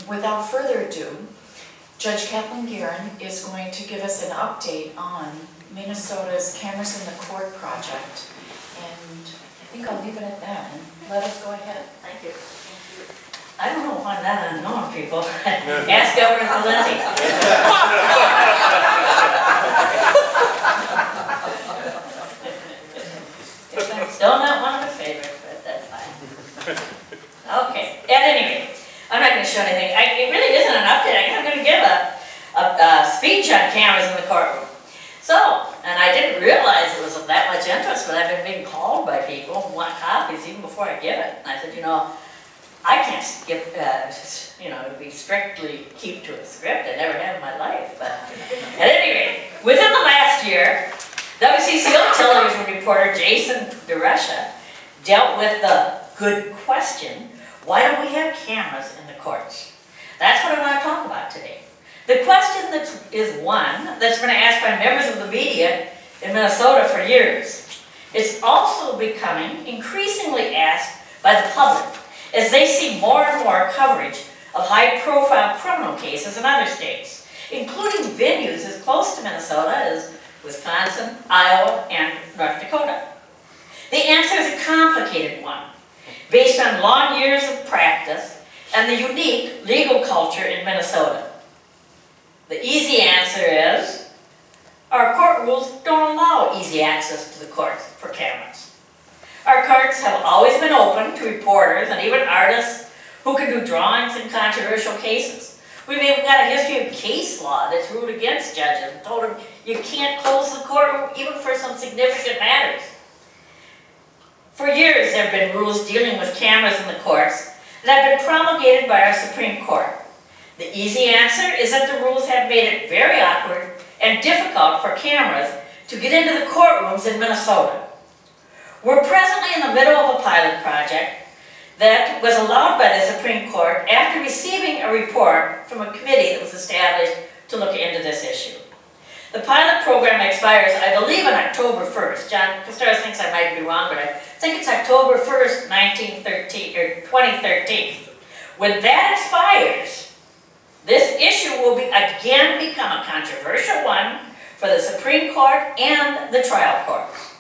without further ado, Judge Kathleen Gearin is going to give us an update on Minnesota's Cameras in the Court project. And I think I'll leave it at that and let us go ahead. Thank you. I don't know if I'm that unknown, people. Ask Governor Valenti. Still not one of my favorites, but that's fine. Okay, at any rate, I'm not going to show anything. It really isn't an update. I'm going to give a speech on cameras in the courtroom. So, and I didn't realize it was of that much interest, but I've been being called by people who want copies even before I give it. And I said, you know, I can't skip, be strictly keep to a script. I never have in my life. But at any rate, within the last year, WCCO television reporter Jason DeRusha dealt with the good question, why don't we have cameras in the courts? That's what I want to talk about today. The question is one that's been asked by members of the media in Minnesota for years. It's also becoming increasingly asked by the public as they see more and more coverage of high-profile criminal cases in other states, including venues as close to Minnesota as Wisconsin, Iowa, and North Dakota. The answer is a complicated one, based on long years of practice and the unique legal culture in Minnesota. The easy answer is, our court rules don't allow easy access to the courts for cameras. Our courts have always been open to reporters and even artists who can do drawings in controversial cases. We've even got a history of case law that's ruled against judges and told them you can't close the courtroom even for some significant matters. For years there have been rules dealing with cameras in the courts that have been promulgated by our Supreme Court. The easy answer is that the rules have made it very awkward and difficult for cameras to get into the courtrooms in Minnesota. We're presently in the middle of a pilot project that was allowed by the Supreme Court after receiving a report from a committee that was established to look into this issue. The pilot program expires, I believe, on October 1st. John Costaros thinks I might be wrong, but I think it's October 1st, 2013. When that expires, this issue will again become a controversial one for the Supreme Court and the trial courts.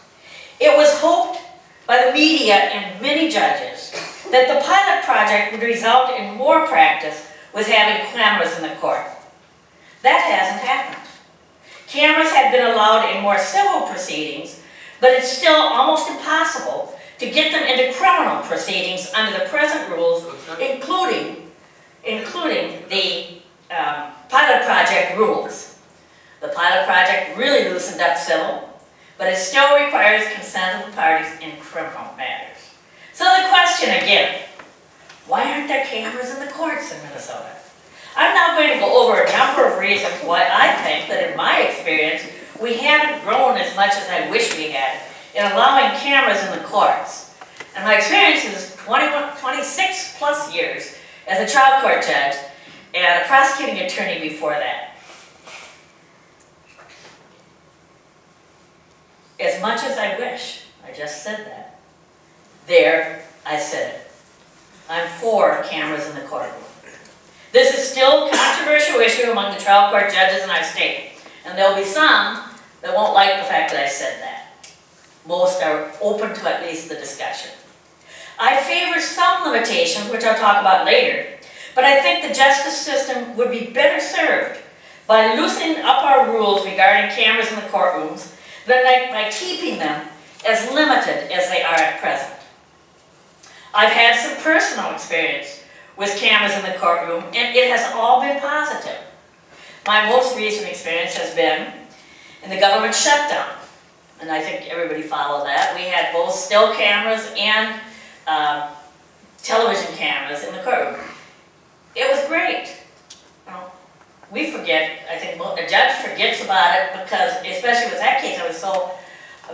It was hoped by the media and many judges that the pilot project would result in more practice with having cameras in the court. That hasn't happened. Cameras have been allowed in more civil proceedings, but it's still almost impossible to get them into criminal proceedings under the present rules, including the pilot project rules. The pilot project really loosened up civil, but it still requires consent of the parties in criminal matters. So the question again, why aren't there cameras in the courts in Minnesota? I'm now going to go over a number of reasons why I think that in my experience, we haven't grown as much as I wish we had in allowing cameras in the courts. And my experience is 26 plus years as a trial court judge and a prosecuting attorney before that. As much as I wish, I just said that. There, I said it. I'm for cameras in the courtroom. This is still a controversial issue among the trial court judges in our state, and there'll be some that won't like the fact that I said that. Most are open to at least the discussion. I favor some limitations, which I'll talk about later, but I think the justice system would be better served by loosening up our rules regarding cameras in the courtrooms than by keeping them as limited as they are at present. I've had some personal experience with cameras in the courtroom, and it has all been positive. My most recent experience has been in the government shutdown, and I think everybody followed that. We had both still cameras and television cameras in the courtroom. It was great. We forget, I think the judge forgets about it because, especially with that case,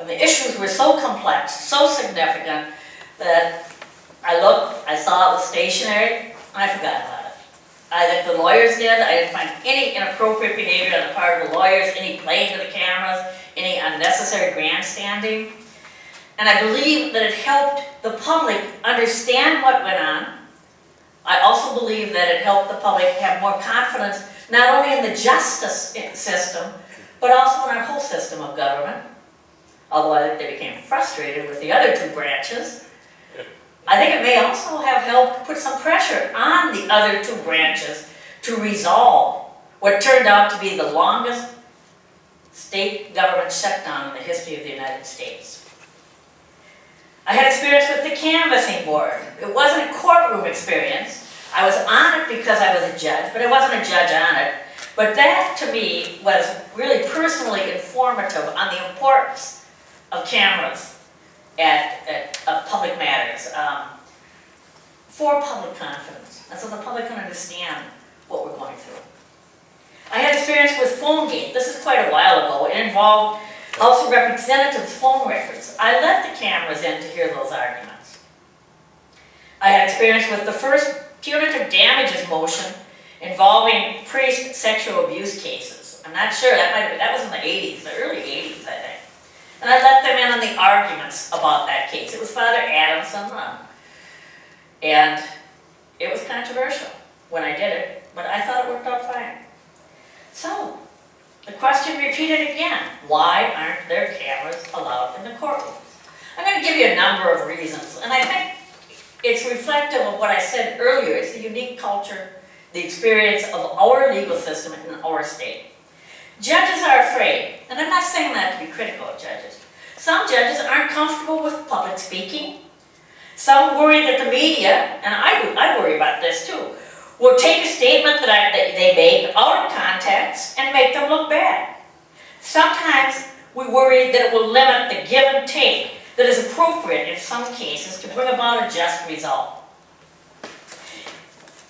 the issues were so complex, so significant, that I looked, I saw it was stationary, and I forgot about it. I think the lawyers did. I didn't find any inappropriate behavior on the part of the lawyers, any playing to the cameras, any unnecessary grandstanding. And I believe that it helped the public understand what went on, I also believe that it helped the public have more confidence not only in the justice system, but also in our whole system of government. Although I think they became frustrated with the other two branches. I think it may also have helped put some pressure on the other two branches to resolve what turned out to be the longest state government shutdown in the history of the United States. I had experience with the canvassing board. It wasn't a courtroom experience. I was on it because I was a judge, but I wasn't a judge on it. But that, to me, was really personally informative on the importance of cameras at public matters for public confidence, and so the public can understand what we're going through. I had experience with PhoneGate. This is quite a while ago. It involved House of Representatives phone records. I let the cameras in to hear those arguments. I had experience with the first punitive damages motion involving priest sexual abuse cases. I'm not sure, that was in the 80s, the early 80s, I think. And I let them in on the arguments about that case. It was Father Adamson, and it was controversial when I did it, but I thought it worked out fine. So, the question repeated again, why aren't there cameras allowed in the courtroom? I'm going to give you a number of reasons, and I think it's reflective of what I said earlier. It's the unique culture, the experience of our legal system in our state. Judges are afraid, and I'm not saying that to be critical of judges. Some judges aren't comfortable with public speaking. Some worry that the media, and I worry about this too, will take a statement that they make out of context and make them look bad. Sometimes we worry that it will limit the give and take that is appropriate in some cases to bring about a just result.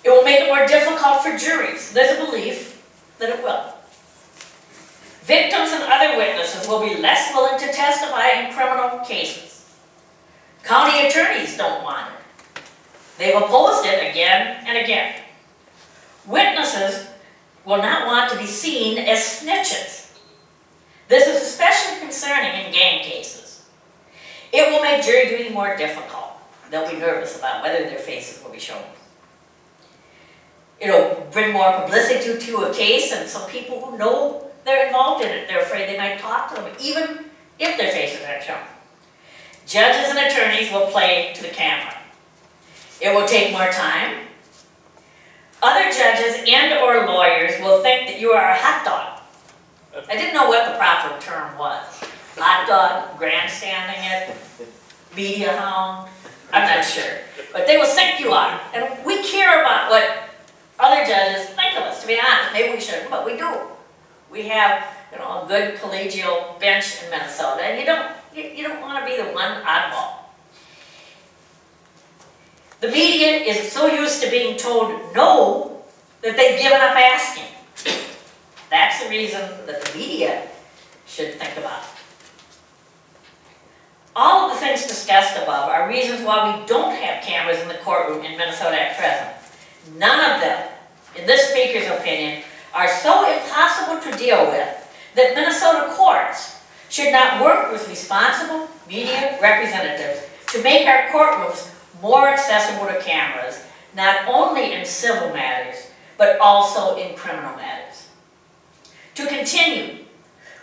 It will make it more difficult for juries. There's a belief that it will. Victims and other witnesses will be less willing to testify in criminal cases. County attorneys don't want it. They've opposed it again and again. Witnesses will not want to be seen as snitches. This is especially concerning in gang cases. It will make jury duty more difficult. They'll be nervous about whether their faces will be shown. It'll bring more publicity to a case, and some people who know they're involved in it, they're afraid they might talk to them, even if their faces aren't shown. Judges and attorneys will play to the camera. It will take more time. Other judges and or lawyers will think that you are a hot dog. I didn't know what the proper term was. Hot dog, grandstanding it, media hound, I'm not sure. But they will think you are. And we care about what other judges think of us, to be honest. Maybe we shouldn't, but we do. We have, a good collegial bench in Minnesota, and you don't want to be the one oddball. The media is so used to being told no that they've given up asking. That's the reason that the media should think about it. All of the things discussed above are reasons why we don't have cameras in the courtroom in Minnesota at present. None of them, in this speaker's opinion, are so impossible to deal with that Minnesota courts should not work with responsible media representatives to make our courtrooms more accessible to cameras, not only in civil matters, but also in criminal matters. To continue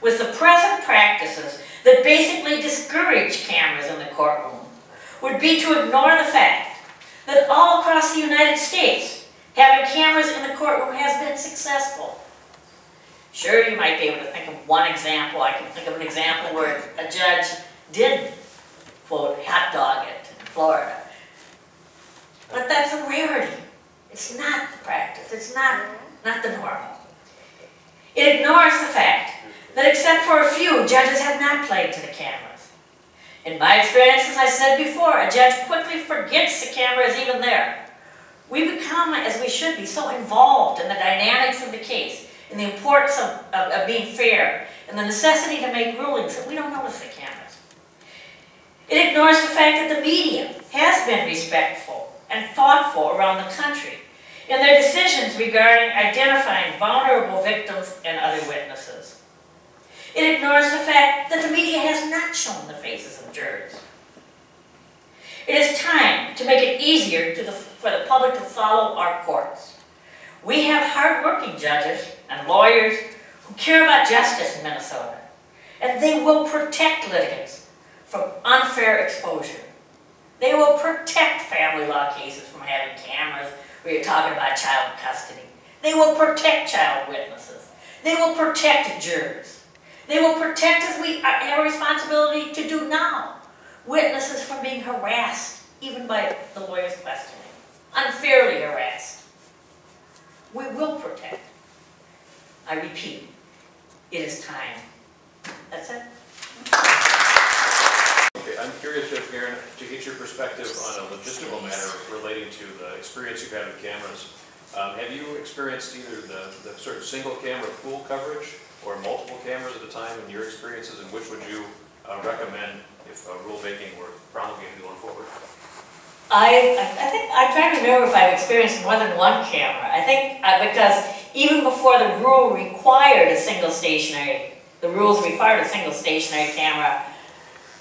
with the present practices that basically discourage cameras in the courtroom would be to ignore the fact that all across the United States, having cameras in the courtroom has been successful. Sure, you might be able to think of one example. I can think of an example where a judge did, quote, hot dog it in Florida. But that's a rarity. It's not the practice. It's not the normal. It ignores the fact that except for a few, judges have not played to the cameras. In my experience, as I said before, a judge quickly forgets the camera is even there. We become, as we should be, so involved in the dynamics of the case, in the importance of being fair, and the necessity to make rulings that we don't notice the cameras. It ignores the fact that the media has been respectful and thoughtful around the country in their decisions regarding identifying vulnerable victims and other witnesses. It ignores the fact that the media has not shown the faces of jurors. It is time to make it easier for the public to follow our courts. We have hard-working judges and lawyers who care about justice in Minnesota, and they will protect litigants from unfair exposure. They will protect family law cases from having cameras where you're talking about child custody. They will protect child witnesses. They will protect jurors. They will protect, as we have a responsibility to do now, witnesses from being harassed, even by the lawyer's questioning, unfairly harassed. We will protect. I repeat, it is time. That's it. Okay, I'm curious, Judge Gearin, to get your perspective on a logistical matter relating to the experience you've had with cameras. Have you experienced either the sort of single camera pool coverage or multiple cameras at a time in your experiences, and which would you recommend if rulemaking were promulgated going forward? I think I'm trying to remember if I've experienced more than one camera. I think because even before the rule required a single stationary, the rules required a single stationary camera.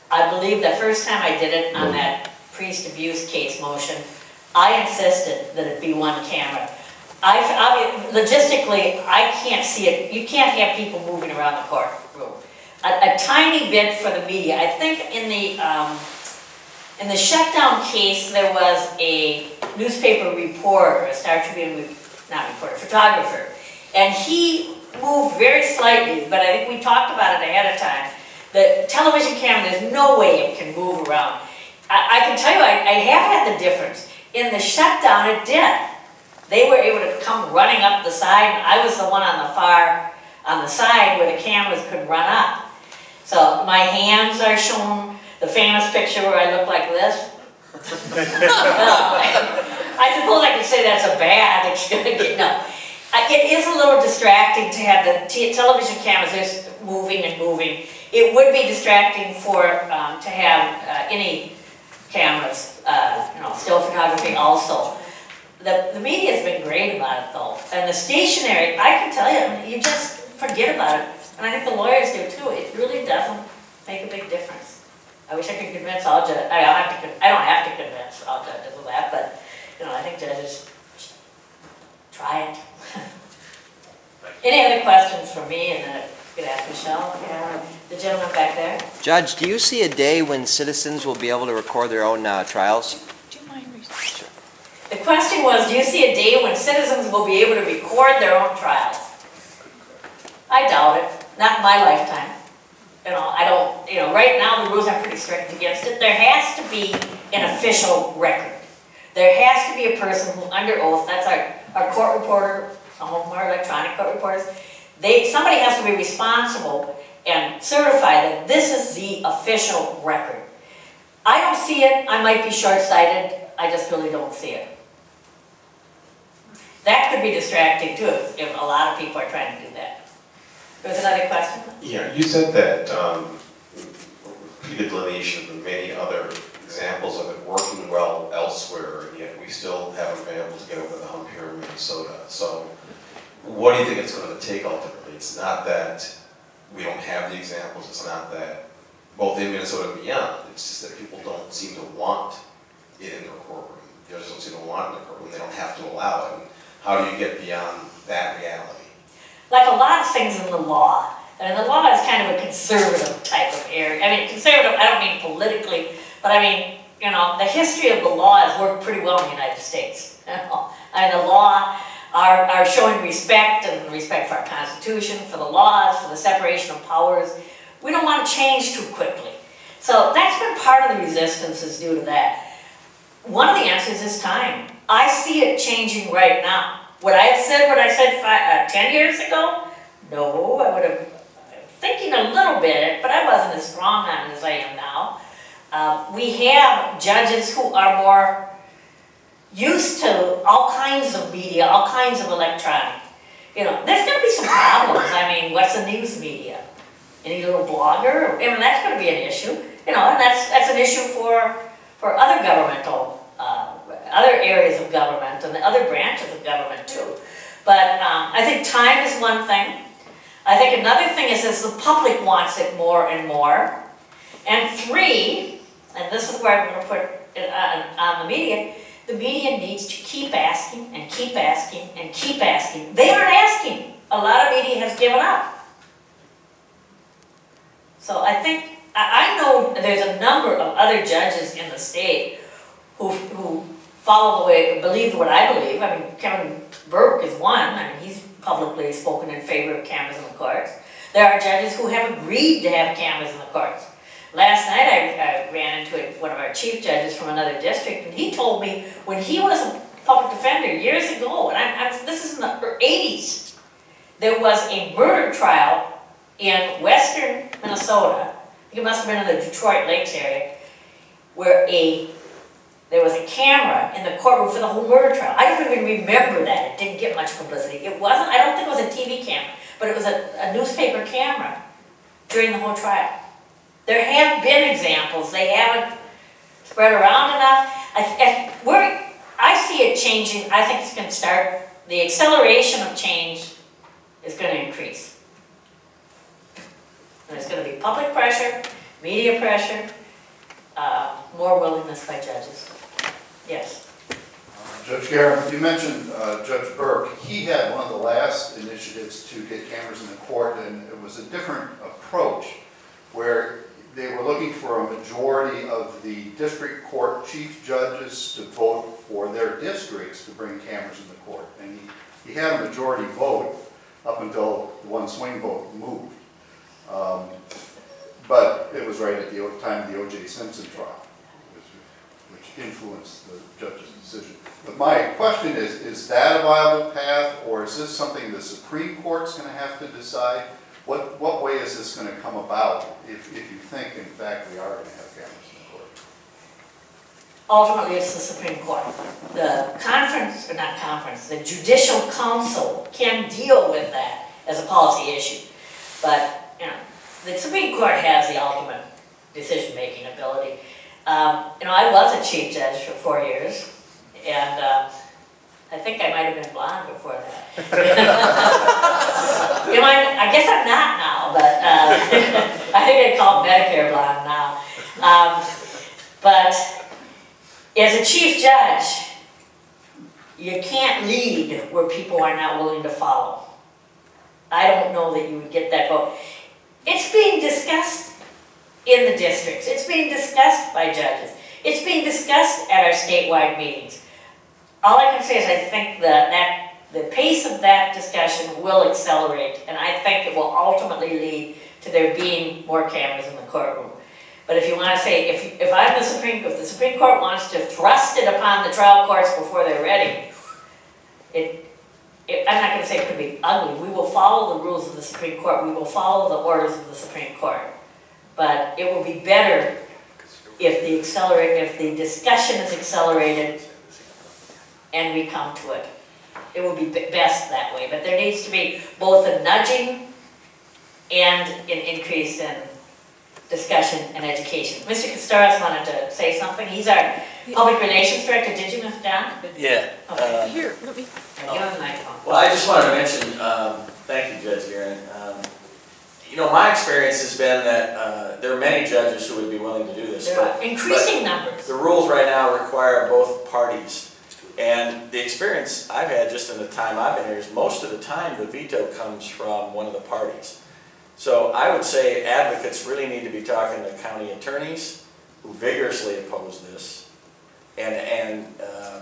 I believe the first time I did it on that priest abuse case motion, I insisted that it be one camera. Logistically, I can't see it. You can't have people moving around the courtroom. A tiny bit for the media. I think in the shutdown case, there was a newspaper reporter, a Star Tribune, not reporter, photographer, and he moved very slightly, but I think we talked about it ahead of time. The television camera, there's no way it can move around. I can tell you, I have had the difference. In the shutdown, it did. They were able to come running up the side, and I was the one on the side where the cameras could run up. So my hands are shown, the famous picture where I look like this. I suppose I could say that's a bad experience. No. It is a little distracting to have the television cameras just moving and moving. It would be distracting to have any cameras, still photography also. The media has been great about it though. And the stationary, I can tell you, you just forget about it. And I think the lawyers do too. It really doesn't make a big difference. I wish I could convince all judges. I don't have to convince all judges of that, but I think judges should try it. Any other questions for me? And then you could ask Michelle. Yeah. The gentleman back there. Judge, do you see a day when citizens will be able to record their own trials? Do you mind repeating? The question was, do you see a day when citizens will be able to record their own trials? I doubt it. Not in my lifetime. I don't, right now the rules are pretty strict against it. There has to be an official record. There has to be a person who, under oath, that's our court reporter, some of them are electronic court reporters, somebody has to be responsible and certify that this is the official record. I don't see it. I might be short-sighted. I just really don't see it. That could be distracting too if a lot of people are trying to do that. There was another question? Yeah, you said that repeated delineation of many other examples of it working well elsewhere, and yet we still haven't been able to get over the hump here in Minnesota. So what do you think it's going to take ultimately? It's not that we don't have the examples, it's not that, both in Minnesota and beyond, it's just that people don't seem to want it in their courtroom. Judges don't seem to want it in the courtroom, they don't have to allow it. And how do you get beyond that reality? Like a lot of things in the law, and the law is kind of a conservative type of area. I mean, conservative, I don't mean politically, but I mean, the history of the law has worked pretty well in the United States. And the law are showing respect, and respect for our Constitution, for the laws, for the separation of powers. We don't want to change too quickly. So that's been part of the resistance is due to that. One of the answers is time. I see it changing right now. Would I have said what I said 10 years ago? No, I would have, thinking a little bit, but I wasn't as strong on it as I am now. We have judges who are more used to all kinds of media, all kinds of electronic. There's going to be some problems. I mean, what's the news media? Any little blogger? I mean, that's going to be an issue. And that's an issue for other governmental other areas of government and the other branches of government too. But I think time is one thing. I think another thing is the public wants it more and more. And three, and this is where I'm going to put on the media needs to keep asking and keep asking and keep asking. They aren't asking. A lot of media has given up. So I think, I know there's a number of other judges in the state who follow the way, believe what I believe. I mean, Kevin Burke is one. I mean, he's publicly spoken in favor of cameras in the courts. There are judges who have agreed to have cameras in the courts. Last night I ran into one of our chief judges from another district, and he told me when he was a public defender years ago, and this is in the 80s, there was a murder trial in western Minnesota. I think it must have been in the Detroit Lakes area, where there was a camera in the courtroom for the whole murder trial. I don't even remember that. It didn't get much publicity. It wasn't, I don't think it was a TV camera, but it was a newspaper camera during the whole trial. There have been examples. They haven't spread around enough. I see it changing. I think it's going to start, the acceleration of change is going to increase. There's going to be public pressure, media pressure, more willingness by judges. Yes. Judge Gearin, you mentioned Judge Burke. He had one of the last initiatives to get cameras in the court, and it was a different approach where they were looking for a majority of the district court chief judges to vote for their districts to bring cameras in the court. And he had a majority vote up until the one swing vote moved. But it was right at the time of the O.J. Simpson trial, which influenced the judge's decision. But my question is that a viable path, or is this something the Supreme Court's going to have to decide? What way is this going to come about if you think, in fact, we are going to have cameras in the court? Ultimately, it's the Supreme Court. The conference, or not conference, the Judicial Council can deal with that as a policy issue. But, you know, the Supreme Court has the ultimate decision-making ability. You know, I was a chief judge for 4 years, and I think I might have been blonde before that. You know, I guess I'm not now, but I think I call it Medicare blonde now. But as a chief judge, you can't lead where people are not willing to follow. I don't know that you would get that vote. It's being discussed in the districts. It's being discussed by judges. It's being discussed at our statewide meetings. All I can say is I think that the pace of that discussion will accelerate, and I think it will ultimately lead to there being more cameras in the courtroom. But if you want to say, if the Supreme Court wants to thrust it upon the trial courts before they're ready, I'm not going to say it could be ugly. We will follow the rules of the Supreme Court. We will follow the orders of the Supreme Court. But it will be better if the discussion is accelerated and we come to it. It will be best that way. But there needs to be both a nudging and an increase in discussion and education. Mr. Kostaras wanted to say something. He's our public relations director. Did you, Mr. Don? Yeah. Okay. Here, let me. Give him the microphone. Well, I just wanted to mention, thank you, Judge Gearin. You know, my experience has been that there are many judges who would be willing to do this. There are increasing numbers. The rules right now require both parties. And the experience I've had just in the time I've been here is most of the time the veto comes from one of the parties. So I would say advocates really need to be talking to county attorneys who vigorously oppose this and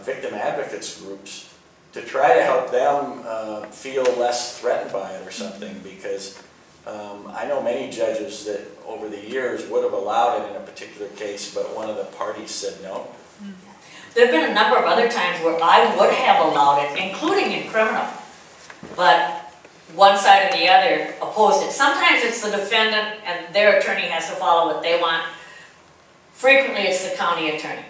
victim advocates groups to try to help them feel less threatened by it or something, because I know many judges that over the years would have allowed it in a particular case, but one of the parties said no. There have been a number of other times where I would have allowed it, including in criminal, but one side or the other opposed it. Sometimes it's the defendant and their attorney has to follow what they want. Frequently it's the county attorney.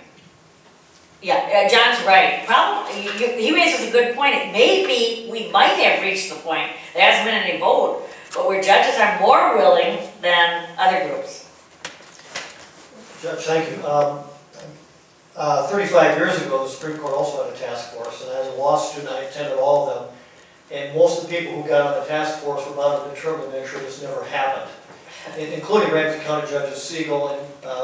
Yeah, John's right. Probably, he raises a good point. It may be, we might have reached the point, there hasn't been any vote, but where judges are more willing than other groups. Judge, thank you. 35 years ago, the Supreme Court also had a task force, and as a law student, I attended all of them. And most of the people who got on the task force were not of determined nature. This never happened. including Ramsey County Judges Siegel and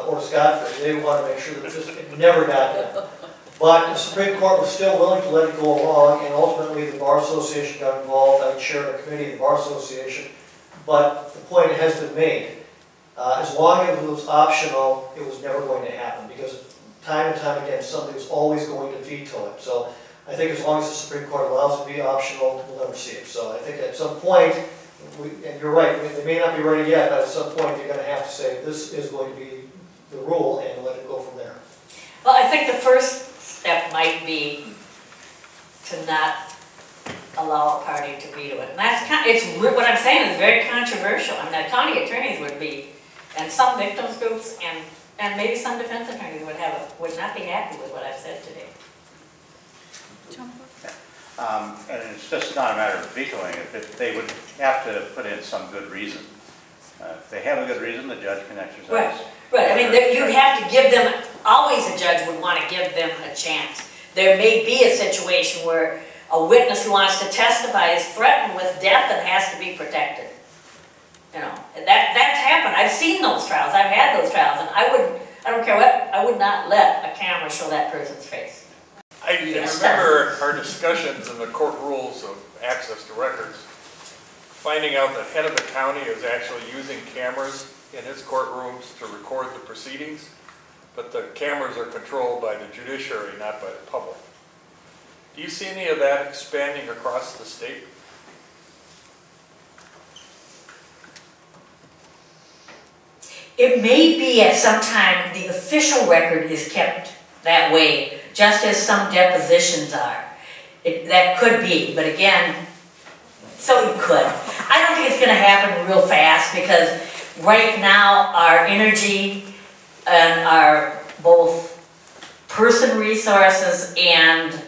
Orris Godfrey. They wanted to make sure that this never got done. But the Supreme Court was still willing to let it go along, and ultimately the Bar Association got involved. I chaired a committee of the Bar Association. But the point has been made. As long as it was optional, it was never going to happen, because time and time again, somebody was always going to veto it. So I think as long as the Supreme Court allows it to be optional, we'll never see it. So I think at some point, and you're right, they may not be ready yet, but at some point you're going to have to say this is going to be the rule and let it go from there. Well, I think the first step might be to not allow a party to veto it. And that's what I'm saying is very controversial. I mean, the county attorneys would be, and some victims groups, and maybe some defense attorneys would not be happy with what I've said today. And it's just not a matter of vetoing it. They would have to put in some good reason. If they have a good reason, the judge can exercise. Right. I mean, you'd have to give them, always a judge would want to give them a chance. There may be a situation where a witness who wants to testify is threatened with death and has to be protected. You know, that's happened. I've seen those trials. I've had those trials, and I don't care what, I would not let a camera show that person's face. I remember our discussions in the court rules of access to records, finding out the head of the county is actually using cameras in his courtrooms to record the proceedings, but the cameras are controlled by the judiciary, not by the public. Do you see any of that expanding across the state? It may be at some time the official record is kept that way, just as some depositions are. That could be, but again, so it could. I don't think it's going to happen real fast, because right now our energy and our both person resources and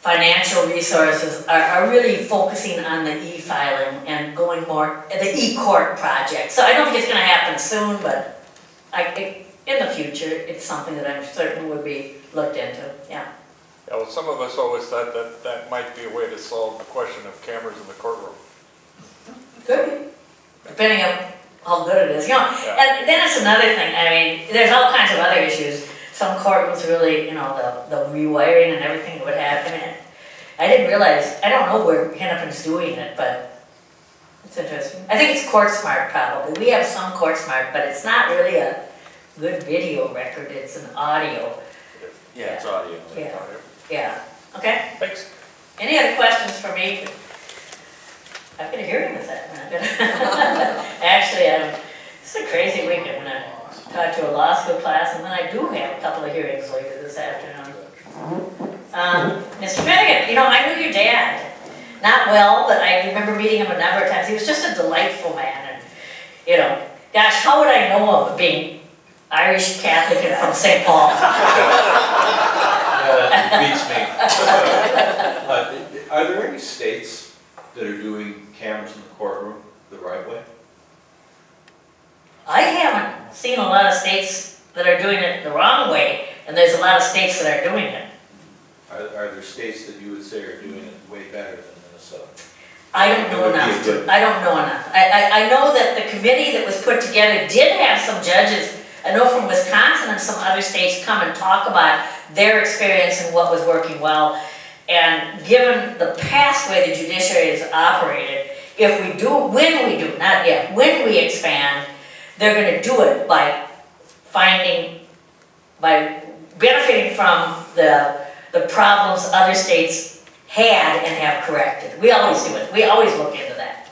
financial resources are really focusing on the e-filing and going more, the e-court project. So I don't think it's going to happen soon, but in the future, it's something that I'm certain would be looked into, yeah. Yeah, well, some of us always thought that that might be a way to solve the question of cameras in the courtroom. Could be, depending on how good it is. You know, Yeah. and then it's another thing. I mean, there's all kinds of other issues. Some courtrooms really, you know, the rewiring and everything that would happen. I didn't realize, I don't know where Hennepin's doing it, but it's interesting. I think it's CourtSmart probably. We have some CourtSmart, but it's not really a good video record. It's an audio. Yeah, it's audio. Yeah. Yeah. Okay. Thanks. Any other questions for me? I've been hearing this. Actually, it's a crazy week. I'm going to talk to a law school class, and then I do have a couple of hearings later this afternoon. Mr. Finnegan, you know, I knew your dad. Not well, but I remember meeting him a number of times. He was just a delightful man. And, you know, gosh, how would I know him being Irish Catholic and from St. Paul? It beats me. Are there any states that are doing cameras in the courtroom the right way? I haven't seen a lot of states that are doing it the wrong way, and there's a lot of states that are doing it. Are there states that you would say are doing it way better than Minnesota? I don't know enough. I don't know enough. I know that the committee that was put together did have some judges, I know from Wisconsin and some other states, come and talk about their experience and what was working well. And given the past way the judiciary has operated, if we do, when we do, not yet, when we expand, they're going to do it by benefiting from the problems other states had and have corrected. We always do it. We always look into that.